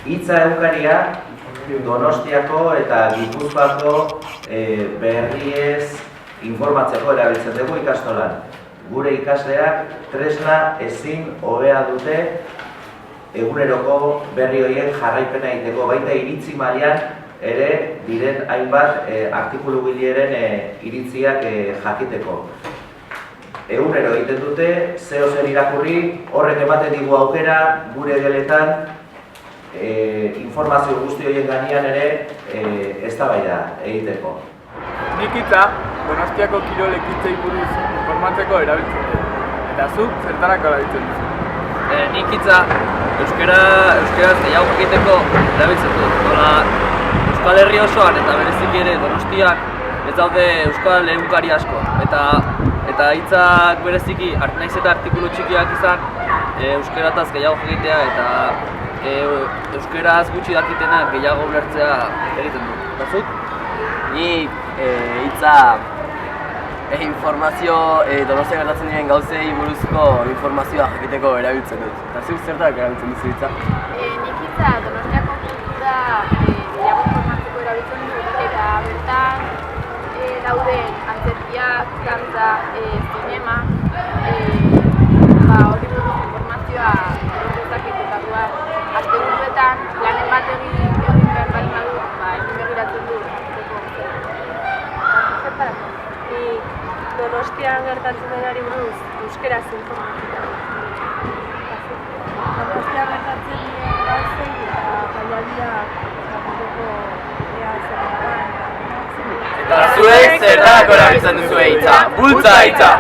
Hitza egunkaria Donostiako eta Gipuzkoako berriez informatzeko erabiltzen dugu ikastolan. Gure ikasleak tresna ezin hobea dute eguneroko berri horien jarraipena egiteko, baita iritzi mailan ere diren hainbat artikulugileen iritziak jakiteko. Egunero egiten dute, zeo zer irakurri, horrek ematen digu aukera gure geletan informazio guzti horien gainean ere eztabaida egiteko. Nik hitza Donostiako kirol ekintzei buruz informatzeko erabiltzen dut. Eta zuk zertarako erabiltzen duzu? Nik hitza euskaraz gehiago jakiteko erabiltzen dut. Nola Euskal Herri osoan eta bereziki ere Donostian ez daude euskal egunkari asko. Eta hitzak bereziki naiz eta artikulu txikiak izan euskarataz gehiago jakitea eta euskaraz gutxi dakitenak gehiago ulertzea egiten dut. Eta zuk? Ni hitza informazio Donostian gertatzen diren gauzei buruzko informazioa jakiteko erabiltzen dut. Eta zuk zertarako erabiltzen duzu hitza? Nik hitza Donostiako kultura gehiago informatzeko erabiltzen dut eta bertan dauden antzerkiak, dantza, zinema, hori buruz informazioa dezaketetakoa. Asteburuetan lanen bat egin behar baldin badu, egin begiratzen dut. Donostian gertatzen denari buruz euskaraz informatzeko. Donostian gertatzen diren gauzei eta jaialdiak jakiteko ea zer. Eta zuek zertarako erabiltzen duzue hitza? Bultza hitza!